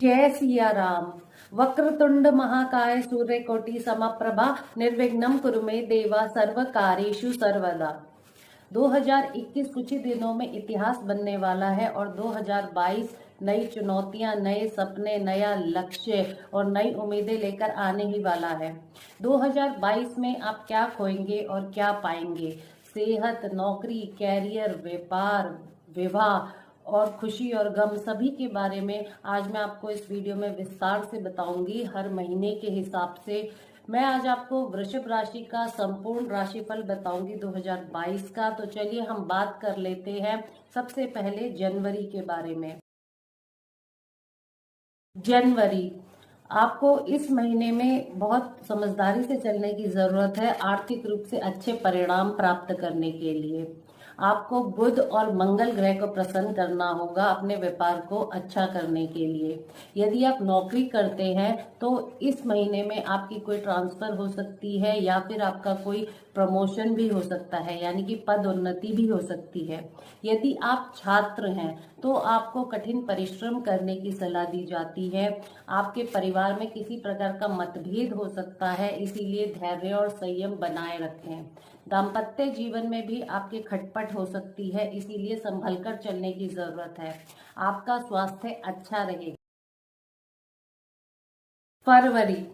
जय सिया राम। वक्रतुंड महाकाय सूर्यकोटि समप्रभा निर्विघ्नं कुरु मे देवा सर्वकार्येषु सर्वदा। 2021 कुछ ही दिनों में इतिहास बनने वाला है और 2022 नई चुनौतियां, नए सपने, नया लक्ष्य और नई उम्मीदें लेकर आने ही वाला है। 2022 में आप क्या खोएंगे और क्या पाएंगे? सेहत, नौकरी, कैरियर, व्यापार, विवाह और खुशी और गम सभी के बारे में आज मैं आपको इस वीडियो में विस्तार से बताऊंगी। हर महीने के हिसाब से मैं आज आपको वृषभ राशि का संपूर्ण राशिफल बताऊंगी 2022 का। तो चलिए हम बात कर लेते हैं सबसे पहले जनवरी के बारे में। जनवरी, आपको इस महीने में बहुत समझदारी से चलने की जरूरत है आर्थिक रूप से अच्छे परिणाम प्राप्त करने के लिए। आपको बुध और मंगल ग्रह को प्रसन्न करना होगा अपने व्यापार को अच्छा करने के लिए। यदि आप नौकरी करते हैं तो इस महीने में आपकी कोई ट्रांसफर हो सकती है या फिर आपका कोई प्रमोशन भी हो सकता है, यानी कि पदोन्नति भी हो सकती है। यदि आप छात्र हैं तो आपको कठिन परिश्रम करने की सलाह दी जाती है। आपके परिवार में किसी प्रकार का मतभेद हो सकता है, इसीलिए धैर्य और संयम बनाए रखें। दाम्पत्य जीवन में भी आपके खटपट हो सकती है, इसीलिए संभल कर चलने की जरूरत है। आपका स्वास्थ्य अच्छा रहेगा। फरवरी,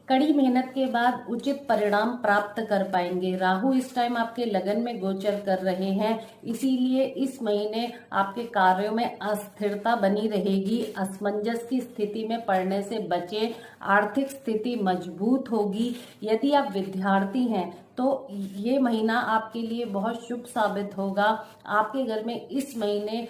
कड़ी मेहनत के बाद उचित परिणाम प्राप्त कर पाएंगे। राहु इस टाइम आपके लगन में गोचर कर रहे हैं, इसीलिए इस महीने आपके कार्यों में अस्थिरता बनी रहेगी। असमंजस की स्थिति में पड़ने से बचें। आर्थिक स्थिति मजबूत होगी। यदि आप विद्यार्थी हैं तो ये महीना आपके लिए बहुत शुभ साबित होगा। आपके घर में इस महीने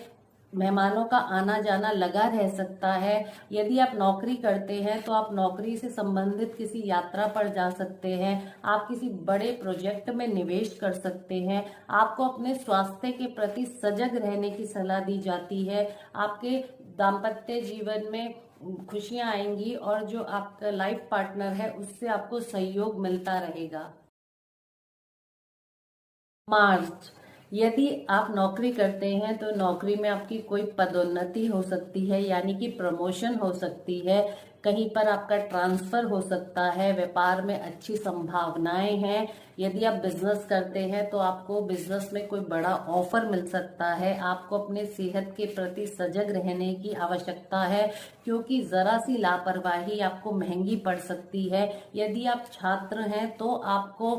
मेहमानों का आना जाना लगा रह सकता है। यदि आप नौकरी करते हैं तो आप नौकरी से संबंधित किसी यात्रा पर जा सकते हैं। आप किसी बड़े प्रोजेक्ट में निवेश कर सकते हैं। आपको अपने स्वास्थ्य के प्रति सजग रहने की सलाह दी जाती है। आपके दाम्पत्य जीवन में खुशियां आएंगी और जो आपका लाइफ पार्टनर है उससे आपको सहयोग मिलता रहेगा। मार्च, यदि आप नौकरी करते हैं तो नौकरी में आपकी कोई पदोन्नति हो सकती है, यानी कि प्रमोशन हो सकती है। कहीं पर आपका ट्रांसफर हो सकता है। व्यापार में अच्छी संभावनाएं हैं। यदि आप बिजनेस करते हैं तो आपको बिजनेस में कोई बड़ा ऑफर मिल सकता है। आपको अपने सेहत के प्रति सजग रहने की आवश्यकता है, क्योंकि जरा सी लापरवाही आपको महंगी पड़ सकती है। यदि आप छात्र हैं तो आपको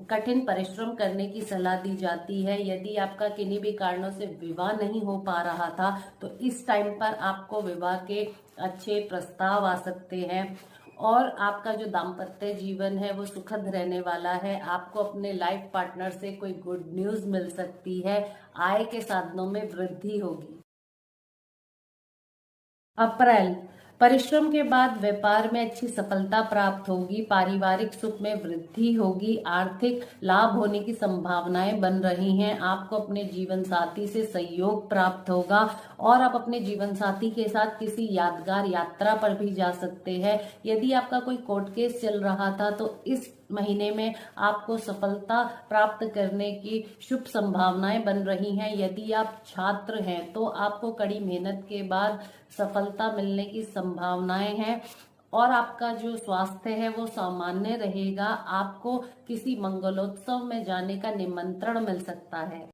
कठिन परिश्रम करने की सलाह दी जाती है। यदि आपका किन्हीं भी कारणों से विवाह नहीं हो पा रहा था तो इस टाइम पर आपको विवाह के अच्छे प्रस्ताव आ सकते हैं और आपका जो दाम्पत्य जीवन है वो सुखद रहने वाला है। आपको अपने लाइफ पार्टनर से कोई गुड न्यूज मिल सकती है। आय के साधनों में वृद्धि होगी। अप्रैल, परिश्रम के बाद व्यापार में अच्छी सफलता प्राप्त होगी। पारिवारिक सुख में वृद्धि होगी। आर्थिक लाभ होने की संभावनाएं बन रही हैं। आपको अपने जीवन साथी से सहयोग प्राप्त होगा और आप अपने जीवन साथी के साथ किसी यादगार यात्रा पर भी जा सकते हैं। यदि आपका कोई कोर्ट केस चल रहा था तो इस महीने में आपको सफलता प्राप्त करने की शुभ संभावनाएं बन रही हैं। यदि आप छात्र हैं तो आपको कड़ी मेहनत के बाद सफलता मिलने की संभावनाएं हैं और आपका जो स्वास्थ्य है वो सामान्य रहेगा। आपको किसी मंगलोत्सव में जाने का निमंत्रण मिल सकता है।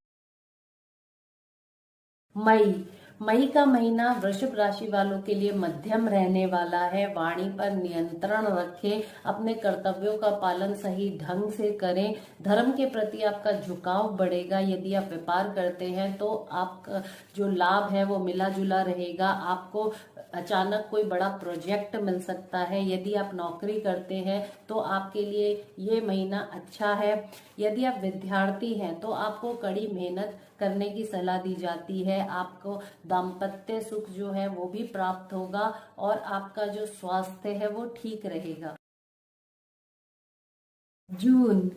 मई, मई का महीना वृषभ राशि वालों के लिए मध्यम रहने वाला है। वाणी पर नियंत्रण रखें। अपने कर्तव्यों का पालन सही ढंग से करें। धर्म के प्रति आपका झुकाव बढ़ेगा। यदि आप व्यापार करते हैं तो आपका जो लाभ है वो मिला जुला रहेगा। आपको अचानक कोई बड़ा प्रोजेक्ट मिल सकता है। यदि आप नौकरी करते हैं तो आपके लिए ये महीना अच्छा है। यदि आप विद्यार्थी हैं तो आपको कड़ी मेहनत करने की सलाह दी जाती है। आपको दाम्पत्य सुख जो है वो भी प्राप्त होगा और आपका जो स्वास्थ्य है वो ठीक रहेगा। जून,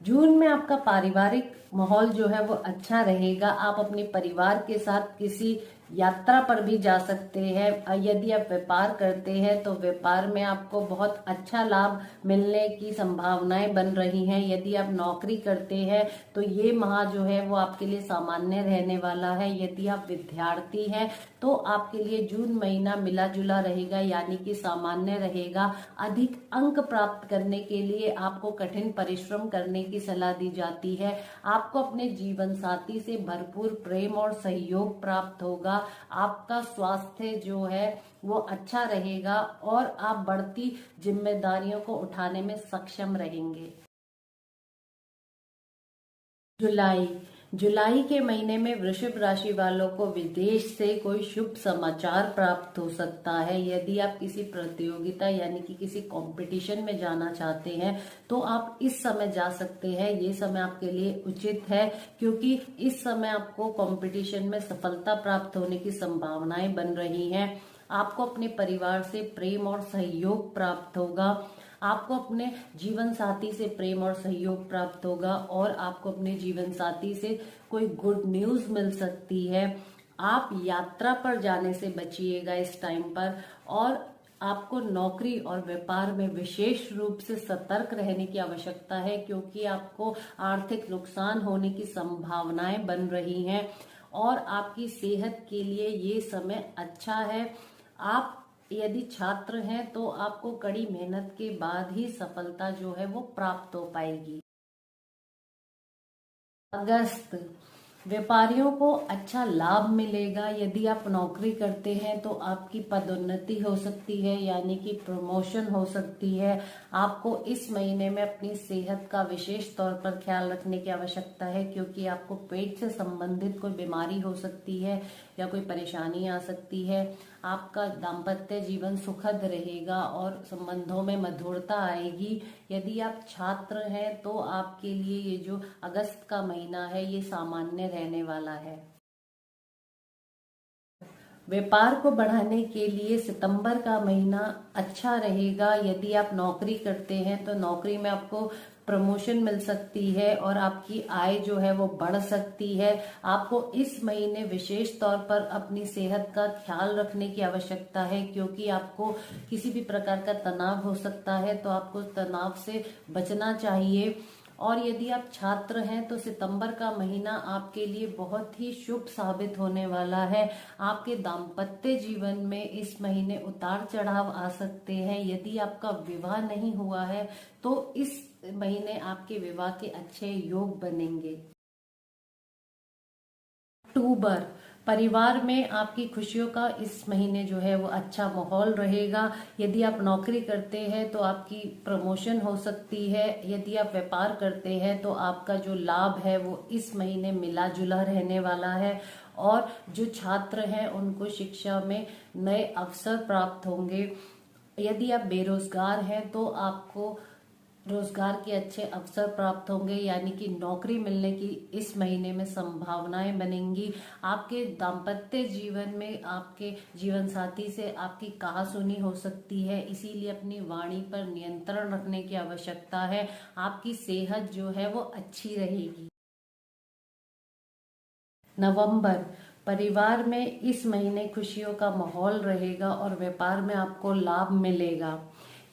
जून में आपका पारिवारिक माहौल जो है वो अच्छा रहेगा। आप अपने परिवार के साथ किसी यात्रा पर भी जा सकते हैं। यदि आप व्यापार करते हैं तो व्यापार में आपको बहुत अच्छा लाभ मिलने की संभावनाएं बन रही हैं। यदि आप नौकरी करते हैं तो ये माह जो है वो आपके लिए सामान्य रहने वाला है। यदि आप विद्यार्थी हैं तो आपके लिए जून महीना मिला जुला रहेगा, यानी कि सामान्य रहेगा। अधिक अंक प्राप्त करने के लिए आपको कठिन परिश्रम करने की सलाह दी जाती है। आपको अपने जीवन साथी से भरपूर प्रेम और सहयोग प्राप्त होगा। आपका स्वास्थ्य जो है वो अच्छा रहेगा और आप बढ़ती जिम्मेदारियों को उठाने में सक्षम रहेंगे। जुलाई जुलाई के महीने में वृषभ राशि वालों को विदेश से कोई शुभ समाचार प्राप्त हो सकता है। यदि आप किसी प्रतियोगिता यानी कि किसी कंपटीशन में जाना चाहते हैं तो आप इस समय जा सकते हैं। ये समय आपके लिए उचित है, क्योंकि इस समय आपको कंपटीशन में सफलता प्राप्त होने की संभावनाएं बन रही हैं। आपको अपने परिवार से प्रेम और सहयोग प्राप्त होगा। आपको अपने जीवन साथी से प्रेम और सहयोग प्राप्त होगा और आपको अपने जीवन साथी से कोई गुड न्यूज मिल सकती है। आप यात्रा पर जाने से बचिएगा इस टाइम पर, और आपको नौकरी और व्यापार में विशेष रूप से सतर्क रहने की आवश्यकता है, क्योंकि आपको आर्थिक नुकसान होने की संभावनाएं बन रही हैं और आपकी सेहत के लिए ये समय अच्छा है। आप यदि छात्र हैं तो आपको कड़ी मेहनत के बाद ही सफलता जो है वो प्राप्त हो पाएगी। अगस्त व्यापारियों को अच्छा लाभ मिलेगा। यदि आप नौकरी करते हैं तो आपकी पदोन्नति हो सकती है, यानी कि प्रमोशन हो सकती है। आपको इस महीने में अपनी सेहत का विशेष तौर पर ख्याल रखने की आवश्यकता है, क्योंकि आपको पेट से संबंधित कोई बीमारी हो सकती है या कोई परेशानी आ सकती है। आपका दाम्पत्य जीवन सुखद रहेगा और संबंधों में मधुरता आएगी। यदि आप छात्र हैं तो आपके लिए ये जो अगस्त का महीना है ये सामान्य रहने वाला है। व्यापार को बढ़ाने के लिए सितंबर का महीना अच्छा रहेगा। यदि आप नौकरी करते हैं तो नौकरी में आपको प्रमोशन मिल सकती है और आपकी आय जो है वो बढ़ सकती है। आपको इस महीने विशेष तौर पर अपनी सेहत का ख्याल रखने की आवश्यकता है, क्योंकि आपको किसी भी प्रकार का तनाव हो सकता है, तो आपको तनाव से बचना चाहिए। और यदि आप छात्र हैं तो सितंबर का महीना आपके लिए बहुत ही शुभ साबित होने वाला है। आपके दाम्पत्य जीवन में इस महीने उतार चढ़ाव आ सकते हैं। यदि आपका विवाह नहीं हुआ है तो इस महीने आपके विवाह के अच्छे योग बनेंगे। अक्टूबर परिवार में आपकी खुशियों का इस महीने जो है वो अच्छा माहौल रहेगा। यदि आप नौकरी करते हैं तो आपकी प्रमोशन हो सकती है। यदि आप व्यापार करते हैं तो आपका जो लाभ है वो इस महीने मिला जुला रहने वाला है। और जो छात्र हैं उनको शिक्षा में नए अवसर प्राप्त होंगे। यदि आप बेरोजगार हैं तो आपको रोजगार के अच्छे अवसर प्राप्त होंगे, यानी कि नौकरी मिलने की इस महीने में संभावनाएं बनेंगी। आपके दाम्पत्य जीवन में आपके जीवन साथी से आपकी कहासुनी हो सकती है, इसीलिए अपनी वाणी पर नियंत्रण रखने की आवश्यकता है। आपकी सेहत जो है वो अच्छी रहेगी। नवंबर परिवार में इस महीने खुशियों का माहौल रहेगा और व्यापार में आपको लाभ मिलेगा।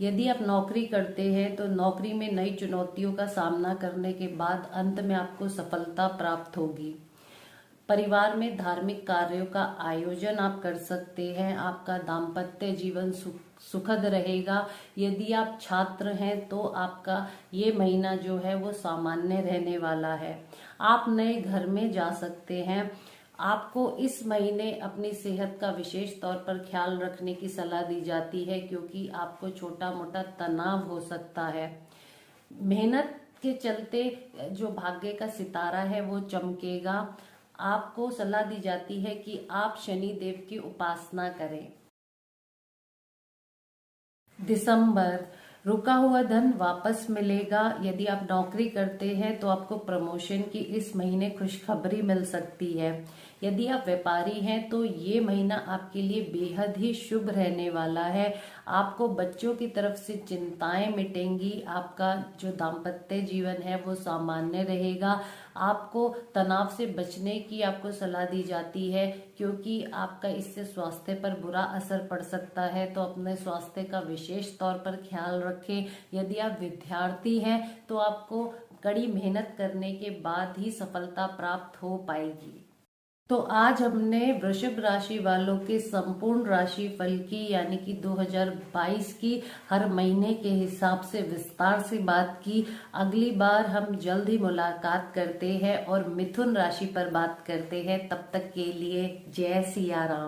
यदि आप नौकरी करते हैं तो नौकरी में नई चुनौतियों का सामना करने के बाद अंत में आपको सफलता प्राप्त होगी। परिवार में धार्मिक कार्यों का आयोजन आप कर सकते हैं। आपका दाम्पत्य जीवन सुखद रहेगा। यदि आप छात्र हैं तो आपका ये महीना जो है वो सामान्य रहने वाला है। आप नए घर में जा सकते हैं। आपको इस महीने अपनी सेहत का विशेष तौर पर ख्याल रखने की सलाह दी जाती है, क्योंकि आपको छोटा मोटा तनाव हो सकता है। मेहनत के चलते जो भाग्य का सितारा है वो चमकेगा। आपको सलाह दी जाती है कि आप शनि देव की उपासना करें। दिसंबर रुका हुआ धन वापस मिलेगा। यदि आप नौकरी करते हैं तो आपको प्रमोशन की इस महीने खुशखबरी मिल सकती है। यदि आप व्यापारी हैं तो ये महीना आपके लिए बेहद ही शुभ रहने वाला है। आपको बच्चों की तरफ से चिंताएं मिटेंगी। आपका जो दाम्पत्य जीवन है वो सामान्य रहेगा। आपको तनाव से बचने की आपको सलाह दी जाती है, क्योंकि आपका इससे स्वास्थ्य पर बुरा असर पड़ सकता है। तो अपने स्वास्थ्य का विशेष तौर पर ख्याल रखें। यदि आप विद्यार्थी हैं तो आपको कड़ी मेहनत करने के बाद ही सफलता प्राप्त हो पाएगी। तो आज हमने वृषभ राशि वालों के संपूर्ण राशि फल की यानी कि 2022 की हर महीने के हिसाब से विस्तार से बात की। अगली बार हम जल्द ही मुलाकात करते हैं और मिथुन राशि पर बात करते हैं। तब तक के लिए जय सिया राम।